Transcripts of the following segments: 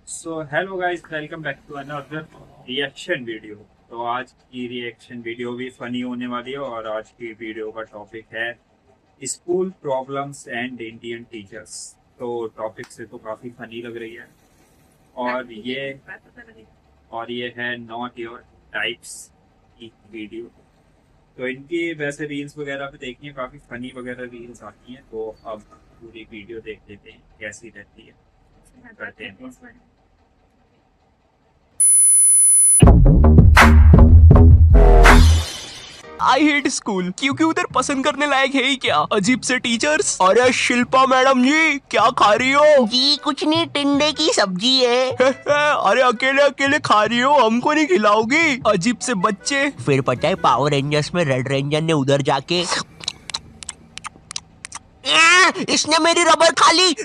So hello guys, welcome back to another reaction video. तो आज की रिएक्शन वीडियो भी फनी होने वाली है और आज की वीडियो का टॉपिक है school problems and Indian teachers. तो टॉपिक से तो काफ़ी फनी लग रही है और ये है नॉट योर टाइप्स की वीडियो। तो इनकी वैसे रील्स वगैरह पे देखनी है, काफ़ी फनी वगैरह रील्स आती हैं। तो अब पूरी वीडियो देख लेते हैं कैसी रहती है, करते हैं। आई हेट स्कूल क्योंकि उधर पसंद करने लायक है ही क्या। अजीब से टीचर्स। अरे शिल्पा मैडम जी, क्या खा रही हो? जी कुछ नहीं, टिंडे की सब्जी है। अरे अकेले अकेले खा रही हो, हमको नहीं खिलाओगी? अजीब से बच्चे। फिर पता है पावर रेंजर्स में रेड रेंजर ने उधर जाके इसने मेरी रबर खा ली।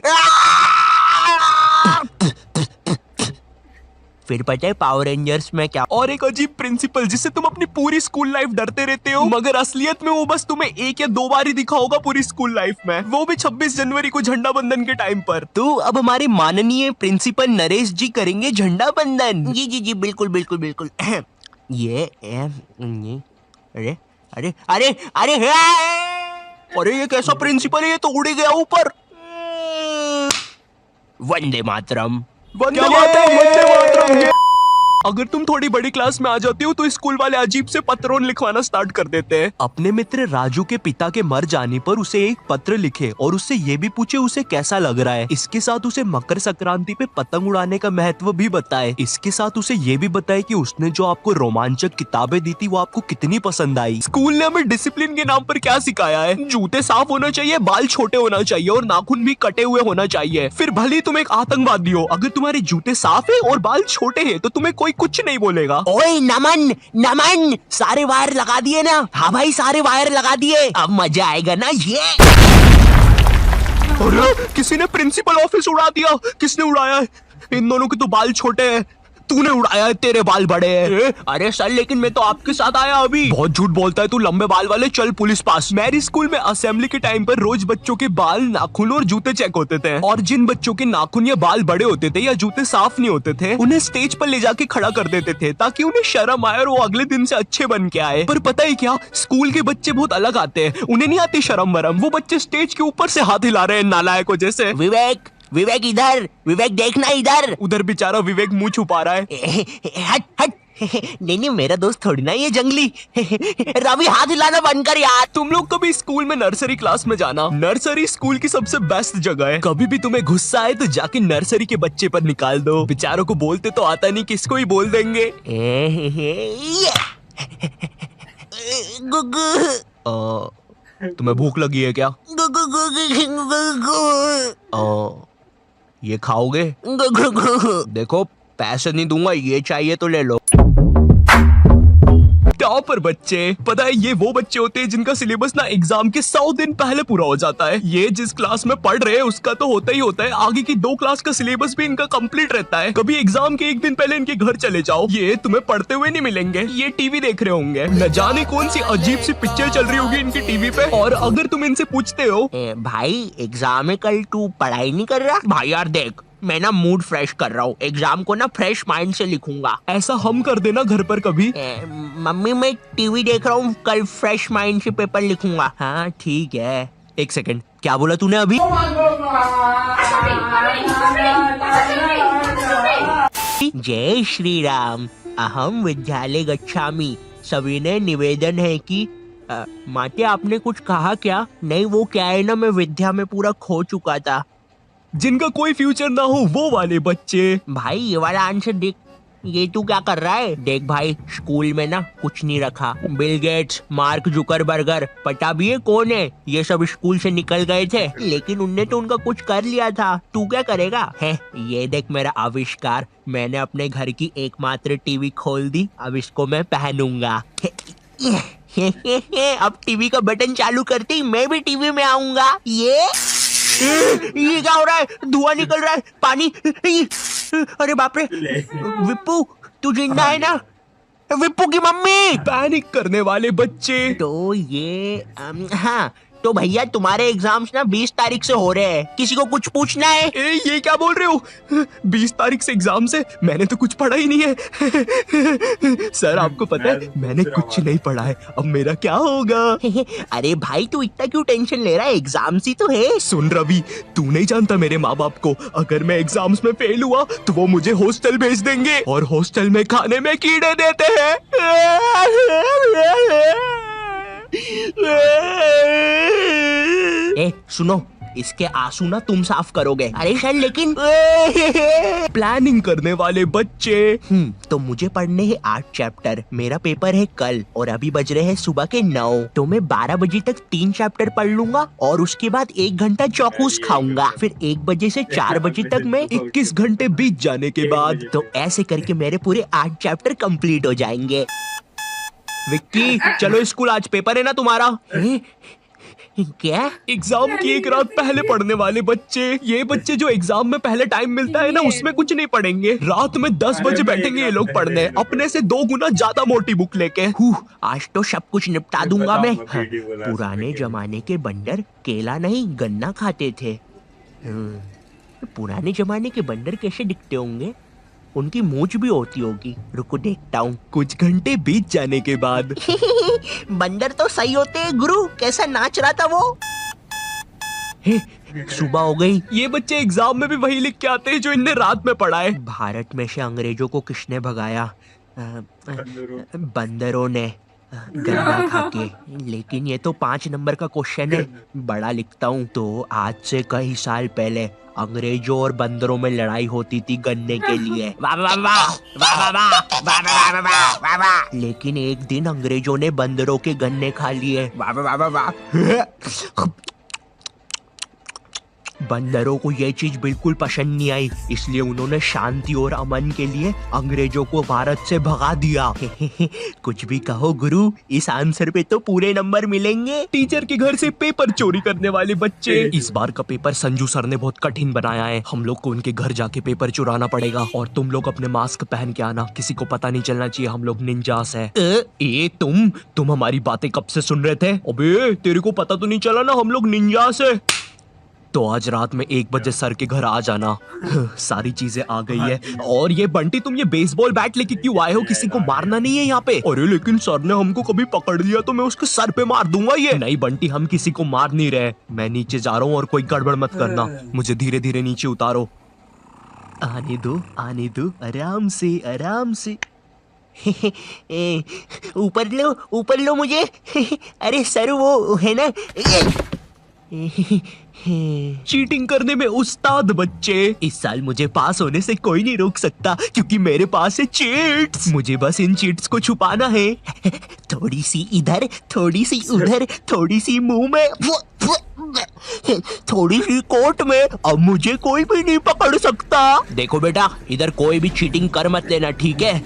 फिर पता है पावर रेंजर्स में क्या। और एक अजीब प्रिंसिपल जिससे तुम अपनी पूरी स्कूल लाइफ डरते रहते हो, मगर असलियत में वो बस तुम्हें एक या दो बार ही दिखा होगा पूरी स्कूल लाइफ में, वो भी 26 जनवरी को झंडा बंधन के टाइम पर। तो अब हमारे माननीय प्रिंसिपल नरेश जी करेंगे झंडा बंधन। जी जी जी, बिल्कुल बिल्कुल बिल्कुल। ये अरे अरे अरे अरे अरे ये कैसा प्रिंसिपल है, ये तो उड़ गया ऊपर। वंदे मातरम। वंदे मातरम, वंदे मातरम। अगर तुम थोड़ी बड़ी क्लास में आ जाती हो तो स्कूल वाले अजीब से पत्रों लिखवाना स्टार्ट कर देते हैं। अपने मित्र राजू के पिता के मर जाने पर उसे एक पत्र लिखे और उससे ये भी पूछे उसे कैसा लग रहा है। इसके साथ उसे मकर संक्रांति पे पतंग उड़ाने का महत्व भी बताए। इसके साथ उसे ये भी बताए कि उसने जो आपको रोमांचक किताबें दी थी वो आपको कितनी पसंद आई। स्कूल ने हमें डिसिप्लिन के नाम पर क्या सिखाया है? जूते साफ होना चाहिए, बाल छोटे होना चाहिए और नाखून भी कटे हुए होना चाहिए। फिर भले तुम एक आतंकवादी हो, अगर तुम्हारे जूते साफ है और बाल छोटे हैं तो तुम्हें कोई कुछ नहीं बोलेगा। ओए नमन नमन, सारे वायर लगा दिए ना? हाँ भाई, सारे वायर लगा दिए, अब मजा आएगा ना ये। अरे किसी ने प्रिंसिपल ऑफिस उड़ा दिया। किसने उड़ाया है? इन दोनों के तो बाल छोटे हैं। तूने उड़ाया है, तेरे बाल बड़े हैं। अरे सर, लेकिन मैं तो आपके साथ आया अभी। बहुत झूठ बोलता है तू, लंबे बाल वाले। चल पुलिस पास। मेरी स्कूल में असेंबली के टाइम पर रोज बच्चों के बाल, नाखून और जूते चेक होते थे, और जिन बच्चों के नाखून या बाल बड़े होते थे या जूते साफ नहीं होते थे उन्हें स्टेज पर ले जाके खड़ा कर देते थे ताकि उन्हें शर्म आए और वो अगले दिन से अच्छे बन के आए। पर पता है क्या, स्कूल के बच्चे बहुत अलग आते हैं, उन्हें नहीं आती शर्म वरम। वो बच्चे स्टेज के ऊपर से हाथ हिला रहे हैं नालायकों जैसे। विवेक विवेक इधर, विवेक देखना इधर। उधर बेचारा विवेक मुंह छुपा रहा है। हट हट। नहीं नहीं, मेरा दोस्त थोड़ी ना ये जंगली। रवि, हाथ हिलाना बंद कर यार। तुम लोग कभी स्कूल में नर्सरी क्लास में जाना। नर्सरी स्कूल की सबसे बेस्ट जगह है। कभी भी तुम्हें गुस्सा आए तो जाके नर्सरी के बच्चे पर निकाल दो। बेचारों को बोलते तो आता नहीं, किसको ही बोल देंगे। गुगु, तुम्हें भूख लगी है क्या? गुगु, गुगु, गुगु, ये खाओगे? गुगु। देखो पैसे नहीं दूंगा, ये चाहिए तो ले लो। टॉपर बच्चे। पता है ये वो बच्चे होते हैं जिनका सिलेबस ना एग्जाम के 100 दिन पहले पूरा हो जाता है। ये जिस क्लास में पढ़ रहे हैं उसका तो होता ही होता है, आगे की 2 क्लास का सिलेबस भी इनका कंप्लीट रहता है। कभी एग्जाम के एक दिन पहले इनके घर चले जाओ, ये तुम्हें पढ़ते हुए नहीं मिलेंगे, ये टीवी देख रहे होंगे। न जाने कौन सी अजीब सी पिक्चर चल रही होगी इनकी टीवी पे। और अगर तुम इनसे पूछते हो भाई एग्जाम है कल, तू पढ़ाई नहीं कर रहा? भाई यार देख, मैं ना मूड फ्रेश कर रहा हूँ, एग्जाम को ना फ्रेश माइंड से लिखूंगा। ऐसा हम कर देना घर पर कभी। मम्मी मैं टीवी देख रहा हूँ, कल फ्रेश माइंड से पेपर लिखूंगा। हाँ ठीक है। एक सेकंड, क्या बोला तूने अभी? जय श्री राम, अहम विद्यालय गच्छामि। सविनय निवेदन है कि माते आपने कुछ कहा क्या? नहीं, वो क्या है ना, मैं विद्या में पूरा खो चुका था। जिनका कोई फ्यूचर ना हो वो वाले बच्चे। भाई ये वाला आंसर देख, ये तू क्या कर रहा है? देख भाई, स्कूल में ना कुछ नहीं रखा। बिल गेट्स, मार्क जुकरबर्गर, पता भी है कौन है, ये सब स्कूल से निकल गए थे, लेकिन उनने तो उनका कुछ कर लिया था। तू क्या करेगा? है ये देख मेरा आविष्कार, मैंने अपने घर की एकमात्र टीवी खोल दी, अब इसको मैं पहनूंगा। अब टीवी का बटन चालू करते ही मैं भी टीवी में आऊंगा। ये क्या हो रहा है? धुआं निकल रहा है, पानी। अरे बाप रे, विप्पू तू जिंदा है ना? विप्पू की मम्मी। पैनिक करने वाले बच्चे। तो ये हाँ, तो भैया तुम्हारे एग्जाम्स ना 20 तारीख से हो रहे हैं, किसी को कुछ पूछना है? ए, ये क्या बोल रहे हो? 20 तारीख से एग्जाम से? मैंने तो कुछ पढ़ा ही नहीं है। सर आपको पता है मैंने कुछ नहीं पढ़ा है, अब मेरा क्या होगा? अरे भाई तू इतना क्यों टेंशन ले रहा है, एग्जाम्स ही तो है। सुन रवि, तू नहीं जानता मेरे माँ बाप को, अगर मैं एग्जाम्स में फेल हुआ तो वो मुझे हॉस्टल भेज देंगे और हॉस्टल में खाने में कीड़े देते हैं। ए सुनो, इसके आंसू ना तुम साफ करोगे। अरे सर लेकिन प्लानिंग करने वाले बच्चे। तो मुझे पढ़ने हैं 8 चैप्टर, मेरा पेपर है कल और अभी बज रहे हैं सुबह के 9, तो मैं 12 बजे तक 3 चैप्टर पढ़ लूंगा और उसके बाद 1 घंटा चौकूस खाऊंगा, फिर 1 बजे से 4 बजे तक मैं 21 घंटे बीत जाने के बाद तो ऐसे करके मेरे पूरे 8 चैप्टर कंप्लीट हो जाएंगे। विक्की चलो स्कूल, आज पेपर है ना तुम्हारा। क्या? एग्जाम की एक रात पहले पढ़ने वाले बच्चे, ये बच्चे जो एग्जाम में पहले टाइम मिलता है ना उसमें कुछ नहीं पढ़ेंगे, रात में 10 बजे बैठेंगे ये लोग पढ़ने, अपने से 2 गुना ज्यादा मोटी बुक लेके। आज तो सब कुछ निपटा दूंगा मैं। पुराने जमाने के बंदर केला नहीं गन्ना खाते थे। पुराने जमाने के बंदर कैसे दिखते होंगे? उनकी मूंछ भी होती होगी, रुको देखता हूँ। कुछ घंटे बीत जाने के बाद बंदर तो सही होते हैं गुरु, कैसा नाच रहा था वो। सुबह हो गई। ये बच्चे एग्जाम में भी वही लिख के आते हैं जो इनने रात में पढ़ा है। भारत में से अंग्रेजों को किसने भगाया? बंदरों ने गन्ना खा के। लेकिन ये तो 5 नंबर का क्वेश्चन है, बड़ा लिखता हूँ। तो आज से कई साल पहले अंग्रेजों और बंदरों में लड़ाई होती थी गन्ने के लिए। वाह वाह वाह वाह वाह वाह वाह वाह वाह वाह वाह। लेकिन एक दिन अंग्रेजों ने बंदरों के गन्ने खा लिए। वाह वाह वाह वाह। बंदरों को ये चीज बिल्कुल पसंद नहीं आई, इसलिए उन्होंने शांति और अमन के लिए अंग्रेजों को भारत से भगा दिया। कुछ भी कहो गुरु, इस आंसर पे तो पूरे नंबर मिलेंगे। टीचर के घर से पेपर चोरी करने वाले बच्चे। इस बार का पेपर संजू सर ने बहुत कठिन बनाया है, हम लोग को उनके घर जाके पेपर चुराना पड़ेगा और तुम लोग अपने मास्क पहन के आना, किसी को पता नहीं चलना चाहिए हम लोग निंजास है। ए तुम हमारी बातें कब से सुन रहे थे? अबे तेरे को पता तो नहीं चला ना हम लोग निंजास है। तो आज रात में 1 बजे सर के घर आ जाना। सारी चीजें आ गई है। और ये बंटी, तुम ये बेसबॉल बैट लेके क्यों आए हो? किसी को मारना नहीं है यहाँ पे। अरे लेकिन सर ने हमको कभी पकड़ लिया तो मैं उसके सर पे मार दूंगा। ये नहीं बंटी, हम किसी को मार नहीं रहे। मैं नीचे जा रहा हूँ और कोई गड़बड़ मत करना, मुझे धीरे धीरे नीचे उतारो। आने दो आराम से आराम से। ऊपर लो मुझे। अरे सर वो है ना। चीटिंग करने में उस्ताद बच्चे। इस साल मुझे पास होने से कोई नहीं रोक सकता क्योंकि मेरे पास है चीट्स। मुझे बस इन चीट्स को छुपाना है। थोड़ी सी इधर, थोड़ी सी उधर, थोड़ी सी मुंह में, थोड़ी सी कोट में, अब मुझे कोई भी नहीं पकड़ सकता। देखो बेटा, इधर कोई भी चीटिंग कर मत लेना, ठीक है?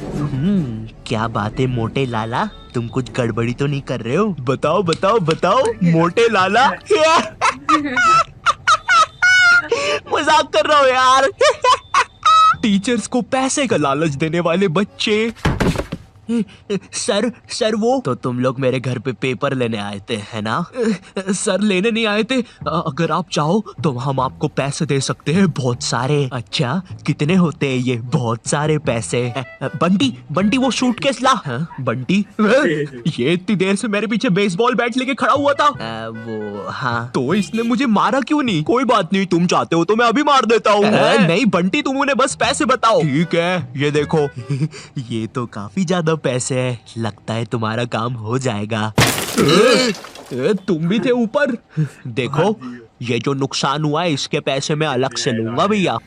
क्या बात है मोटे लाला, तुम कुछ गड़बड़ी तो नहीं कर रहे हो? बताओ बताओ बताओ मोटे लाला। मजाक कर रहा हूँ यार। टीचर्स को पैसे का लालच देने वाले बच्चे। सर वो तो तुम लोग मेरे घर पे पेपर लेने आए थे है ना? सर लेने नहीं आए थे, अगर आप चाहो तो हम आपको पैसे दे सकते हैं, बहुत सारे। अच्छा कितने होते हैं ये? बहुत सारे पैसे। बंटी वो सूटकेस ला। बंटी ये इतनी देर से मेरे पीछे बेसबॉल बैट लेके खड़ा हुआ था। वो हाँ। तो इसने मुझे मारा क्यों नहीं? कोई बात नहीं, तुम चाहते हो तो मैं अभी मार देता हूँ। नहीं बंटी, तुम उन्हें बस पैसे बताओ। ठीक है, ये देखो। ये तो काफी ज्यादा पैसे है, लगता है तुम्हारा काम हो जाएगा। तुम भी थे ऊपर। देखो ये जो नुकसान हुआ है इसके पैसे मैं अलग से लूंगा भैया।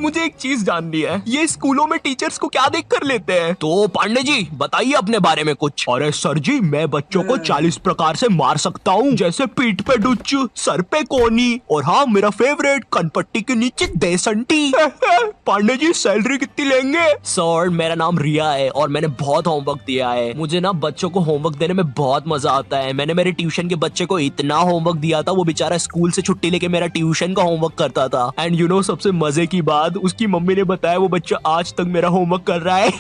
मुझे एक चीज जाननी है, ये स्कूलों में टीचर्स को क्या देख कर लेते हैं? तो पांडे जी बताइए अपने बारे में कुछ। अरे सर जी, मैं बच्चों को 40 प्रकार से मार सकता हूँ, जैसे पीठ पे डुच्च, सर पे कोनी, और हाँ मेरा फेवरेट, कनपट्टी के नीचे देसंटी। पांडे जी सैलरी कितनी लेंगे? सर मेरा नाम रिया है और मैंने बहुत होमवर्क दिया है। मुझे ना बच्चों को होमवर्क देने में बहुत मजा आता है। मैंने मेरे ट्यूशन के बच्चे को इतना होमवर्क दिया था, वो बेचारा स्कूल से छुट्टी लेके मेरा ट्यूशन का होमवर्क करता था। एंड यू नो सबसे मजे की बात, उसकी मम्मी ने बताया वो बच्चा आज तक मेरा होमवर्क कर रहा है।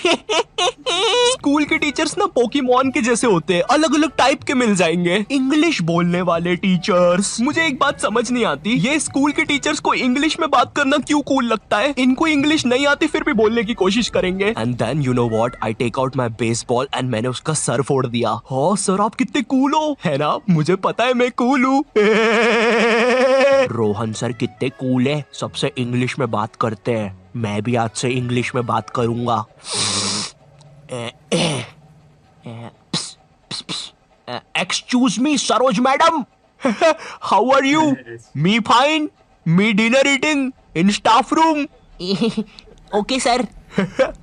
स्कूल के टीचर्स ना पोकेमॉन के जैसे होते हैं, अलग अलग टाइप के मिल जाएंगे। इंग्लिश बोलने वाले टीचर्स। मुझे एक बात समझ नहीं आती, ये स्कूल के टीचर्स को इंग्लिश में बात करना क्यों कूल लगता है? इनको इंग्लिश नहीं आती फिर भी बोलने की कोशिश करेंगे। And then you know what, I take out my baseball and मैंने उसका सर फोड़ दिया। हाँ सर, आप कितने कूल हो, है ना? मुझे पता है मैं कूल हूँ। रोहन सर कितने कूल है, सबसे इंग्लिश में बात करते हैं। मैं भी आज से इंग्लिश में बात करूंगा। Excuse me Saroj madam, how are you? Me fine, me dinner eating in staff room. Okay sir.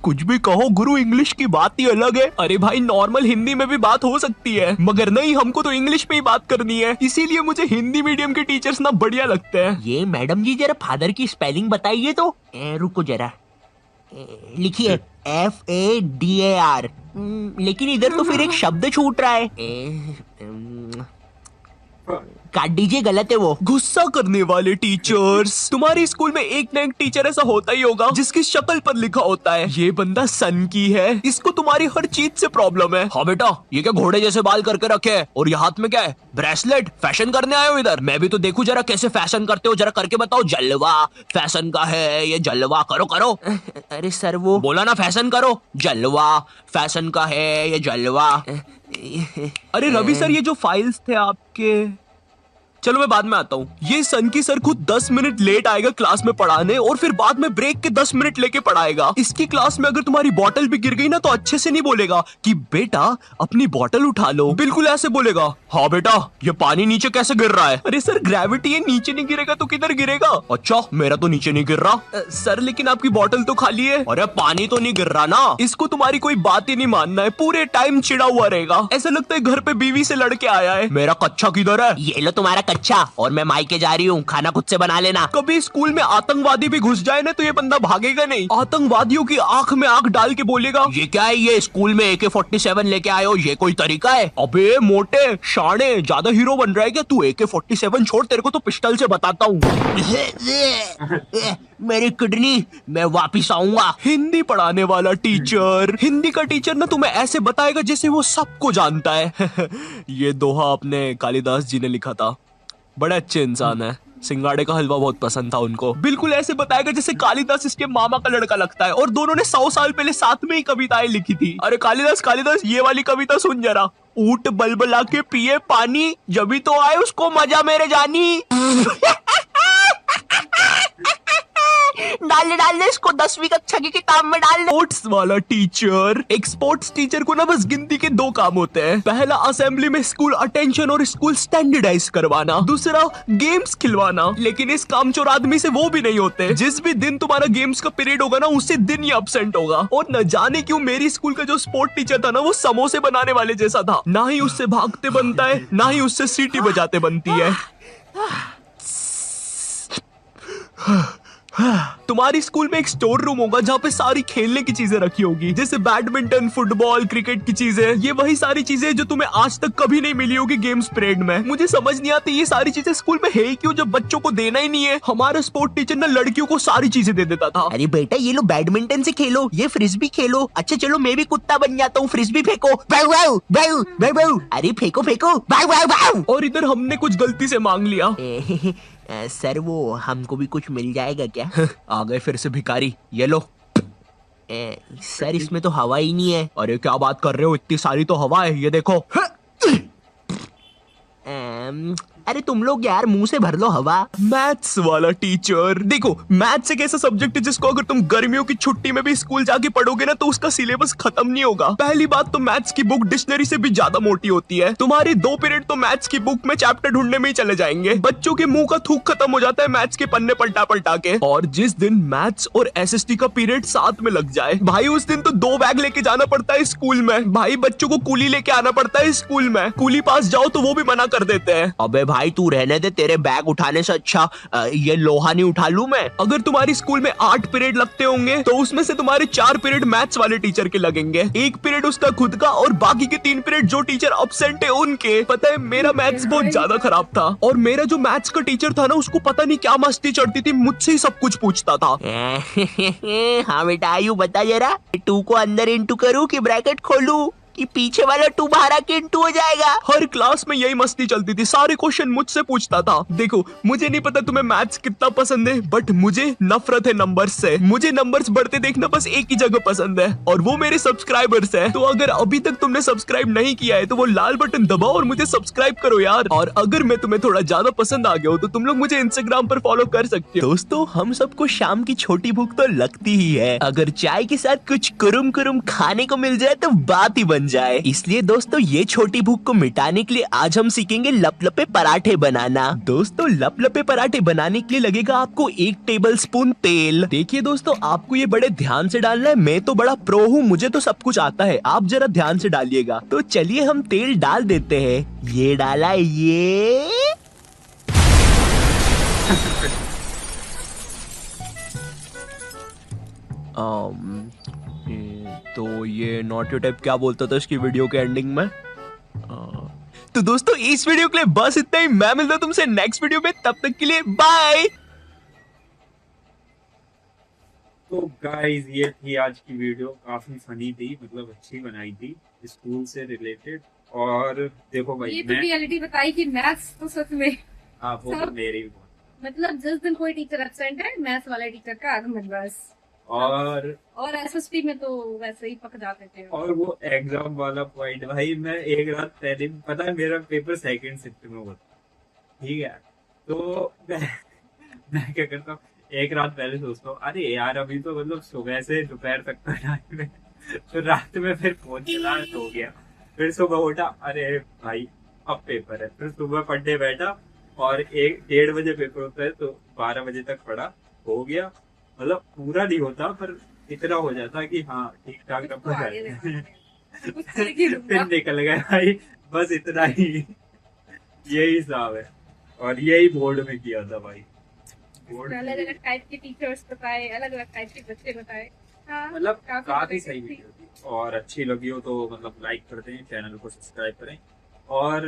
कुछ भी कहो गुरु, इंग्लिश की बात ही अलग है। अरे भाई, नॉर्मल हिंदी में भी बात हो सकती है, मगर नहीं, हमको तो इंग्लिश में ही बात करनी है। इसीलिए मुझे हिंदी मीडियम के टीचर्स ना बढ़िया लगते हैं। ये मैडम जी जरा फादर की स्पेलिंग बताइए तो। रुको जरा, लिखिए FADAR। लेकिन इधर तो फिर एक शब्द छूट रहा है। काट दीजिए, गलत है वो। गुस्सा करने वाले टीचर्स। तुम्हारे स्कूल में एक ना एक टीचर ऐसा होता ही होगा जिसकी शक्ल पर लिखा होता है ये बंदा सन की है, इसको तुम्हारी हर चीज से प्रॉब्लम है। हाँ बेटा, ये क्या घोड़े जैसे बाल करके रखे है, और ये हाथ में क्या है? ब्रेसलेट। फैशन करने आए हो इधर? मैं भी तो देखूं जरा कैसे फैशन करते हो, जरा करके बताओ। जलवा फैशन का है ये, जलवा करो करो। अरे सर वो बोला ना फैशन करो। जलवा फैशन का है ये, जलवा। अरे रवि सर, ये जो फाइल्स थे आपके, चलो मैं बाद में आता हूँ। ये सन की सर खुद 10 मिनट लेट आएगा क्लास में पढ़ाने, और फिर बाद में ब्रेक के 10 मिनट लेके पढ़ाएगा। इसकी क्लास में अगर तुम्हारी बोतल भी गिर गई ना तो अच्छे से नहीं बोलेगा कि बेटा अपनी बोतल उठा लो, बिल्कुल ऐसे बोलेगा, हाँ बेटा ये पानी नीचे कैसे गिर रहा है? अरे सर ग्रेविटी है, नीचे नहीं गिरेगा तो किधर गिरेगा? अच्छा, मेरा तो नीचे नहीं गिर रहा। सर लेकिन आपकी बोतल तो खाली है। अरे पानी तो नहीं गिर रहा ना। इसको तुम्हारी कोई बात ही नहीं मानना है, पूरे टाइम चिड़ा हुआ रहेगा, ऐसा लगता है घर पे बीवी से लड़के आया है। मेरा कच्चा किधर है? ये लो तुम्हारा कच्चा, और मैं मायके जा रही हूँ, खाना खुद से बना लेना। कभी स्कूल में आतंकवादी भी घुस जाए ना तो ये बंदा भागेगा नहीं, आतंकवादियों की आंख में आंख डाल के बोलेगा, ये क्या है, ये स्कूल में AK-47 लेके आए हो, ये कोई तरीका है? अबे मोटे शाणे, ज्यादा हीरो बन रहा है क्या तू? AK-47 छोड़, तेरे को तो पिस्टल से बताता हूँ। मेरी किडनी, मैं वापिस आऊंगा। हिंदी पढ़ाने वाला टीचर। हिंदी का टीचर ना तुम्हें ऐसे बताएगा जैसे वो सबको जानता है। ये दोहा अपने कालिदास जी ने लिखा था, बड़े अच्छे इंसान है। सिंगाड़े का हलवा बहुत पसंद था उनको। बिल्कुल ऐसे बताएगा जैसे कालिदास इसके मामा का लड़का लगता है, और दोनों ने 100 साल पहले साथ में ही कविताएं लिखी थी। अरे कालिदास कालिदास, ये वाली कविता सुन जरा। ऊंट बलबला के पिए पानी, जभी तो आए उसको मजा मेरे जानी। डाल दे इसको 10वीं कक्षा की किताब में डाल दे। स्पोर्ट्स वाला टीचर। एक स्पोर्ट्स टीचर को ना बस गिनती के 2 काम होते हैं। पहला, असेंबली में स्कूल अटेंशन और स्कूल स्टैंडर्डाइज करवाना। दूसरा, गेम्स खिलवाना। लेकिन इस कामचोर आदमी से वो भी नहीं होते। जिस भी दिन तुम्हारा गेम्स का पीरियड होगा ना, उसी दिन ही एब्सेंट होगा। और न जाने क्यों मेरी स्कूल का जो स्पोर्ट टीचर था ना, वो समोसे बनाने वाले जैसा था। ना ही उससे भागते बनता है, ना ही उससे सीटी बजाते बनती है। तुम्हारी स्कूल में एक स्टोर रूम होगा जहाँ पे सारी खेलने की चीजें रखी होगी, जैसे बैडमिंटन, फुटबॉल, क्रिकेट की चीजें। ये वही सारी चीजें जो तुम्हें आज तक कभी नहीं मिली होगी गेम्स पीरियड में। मुझे समझ नहीं आती ये सारी चीजें स्कूल में है ही क्यों, जब बच्चों को देना ही नहीं है। हमारा स्पोर्ट टीचर ना लड़कियों को सारी चीजें दे देता था। अरे बेटा, ये लो बैडमिंटन से खेलो, ये फ्रिस्बी खेलो। अच्छा चलो, मैं भी कुत्ता बन जाता हूँ, फ्रिस्बी फेंको। अरे फेंको फेंको। और इधर हमने कुछ गलती से मांग लिया। सर वो हमको भी कुछ मिल जाएगा क्या? आ गए फिर से भिखारी, ये लो। सर इसमें तो हवा ही नहीं है। अरे क्या बात कर रहे हो, इतनी सारी तो हवा है, ये देखो। अरे तुम लोग यार मुंह से भर लो हवा। मैथ्स वाला टीचर। देखो, मैथ्स एक ऐसा सब्जेक्ट है जिसको अगर तुम गर्मियों की छुट्टी में भी स्कूल जाके पढ़ोगे ना तो उसका सिलेबस खत्म नहीं होगा। पहली बात तो मैथ्स की बुक डिक्शनरी से भी ज्यादा मोटी होती है। तुम्हारी 2 पीरियड तो मैथ्स की बुक में चैप्टर ढूंढने में ही चले जाएंगे। बच्चों के मुंह का थूक खत्म हो जाता है मैथ्स के पन्ने पलटा पलटा के। और जिस दिन मैथ्स और SST का पीरियड साथ में लग जाए भाई, उस दिन तो 2 बैग लेके जाना पड़ता है स्कूल में। भाई बच्चों को कूली लेके आना पड़ता है स्कूल में। कूली पास जाओ तो वो भी मना कर देते हैं। अबे भाई तू रहने दे, तेरे बैग उठाने से अच्छा ये लोहा नहीं उठा लूं मैं। अगर तुम्हारी स्कूल में 8 पीरियड लगते होंगे तो उसमें से तुम्हारे 4 पीरियड मैथ्स वाले टीचर के लगेंगे, 1 पीरियड उसका खुद का और बाकी के 3 पीरियड जो टीचर एब्सेंट है उनके। पता है मेरा मैथ्स बहुत ज्यादा खराब था और मेरा जो मैथ्स का टीचर था ना उसको पता नहीं क्या मस्ती चढ़ती थी, मुझसे ही सब कुछ पूछता था। हाँ बेटा आयु बता जरा, 2 को अंदर इंटू करूं कि ब्रैकेट खोलूं कि पीछे वाला 2 बाहर आके इंटू हो जाएगा। हर क्लास में यही मस्ती चलती थी, सारे क्वेश्चन मुझसे पूछता था। देखो मुझे नहीं पता तुम्हें मैथ्स कितना पसंद है बट मुझे नफरत है नंबर्स से। मुझे नंबर्स बढ़ते देखना बस एक ही जगह पसंद है और वो मेरे सब्सक्राइबर्स है। तो अगर अभी तक तुमने सब्सक्राइब नहीं किया है तो वो लाल बटन दबाओ और मुझे सब्सक्राइब करो यार। और अगर मैं तुम्हें थोड़ा ज्यादा पसंद आ गया हो तो तुम लोग मुझे इंस्टाग्राम पर फॉलो कर सकते हो। दोस्तों हम सबको शाम की छोटी भूख तो लगती ही है, अगर चाय के साथ कुछ कुरुम कुरुम खाने को मिल जाए तो बात ही बन जाए। इसलिए दोस्तों ये छोटी भूख को मिटाने के लिए आज हम सीखेंगे लपलपे पराठे बनाना। दोस्तों लपलपे पराठे बनाने के लिए लगेगा आपको 1 टेबलस्पून तेल। देखिए दोस्तों आपको ये बड़े ध्यान से डालना है, मैं तो बड़ा प्रो हूँ, मुझे तो सब कुछ आता है, आप जरा ध्यान से डालिएगा। तो चलिए हम तेल डाल देते हैं। ये डाला, ये तो ये नॉटी टाइप क्या बोलता था इसकी वीडियो के एंडिंग में। तो दोस्तों इस वीडियो के लिए बस इतना ही, मैं मिलता हूं तुमसे नेक्स्ट वीडियो में, तब तक के लिए बाय। तो गाइस ये थी आज की वीडियो, काफी फनी थी, मतलब अच्छी बनाई थी स्कूल से रिलेटेड। और देखो भाई ये तो रियलिटी बताई कि मैथ्स तो सच में हाँ वो तो मेरी भी मतलब जिस दिन कोई टीचर एब्सेंट है मैथ्स वाले टीचर का आगमन बस। और एसएसटी में तो वैसे ही पक जाते थे। और वो एग्जाम वाला पॉइंट भाई, मैं एक रात पहले, पता है मेरा पेपर सेकंड शिफ्ट में होता, ठीक है, तो मैं क्या करता हूँ, एक रात पहले सोचता हूँ अरे यार अभी तो मतलब सुबह से दोपहर तक का टाइम है, तो रात में फिर फोन चला हो गया, फिर सुबह उठा अरे भाई अब पेपर है, फिर सुबह पढ़ने बैठा और 1-1:30 बजे पेपर होता है, तो 12 बजे तक पढ़ा, हो गया, मतलब पूरा नहीं होता पर इतना हो जाता कि हाँ ठीक ठाक कुछ तो नंबर आगे आए। देखते हैं। फिर निकल गया भाई, बस इतना ही, यही हिसाब है। और यही बोर्ड में किया था भाई, बोर्ड अलग अलग टाइप के टीचर्स बताए, अलग अलग टाइप के बच्चे बताए। हाँ, मतलब काफी सही थी। वीडियो थी, और अच्छी लगी हो तो मतलब लाइक कर दें, चैनल को सब्सक्राइब करें और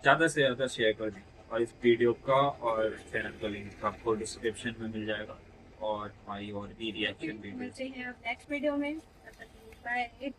ज्यादा से ज्यादा शेयर कर दें। और इस वीडियो का और चैनल का लिंक आपको डिस्क्रिप्शन में मिल जाएगा, और हमारी और भी रिएक्शन वीडियो मिलते हैं अब नेक्स्ट वीडियो में। बाय।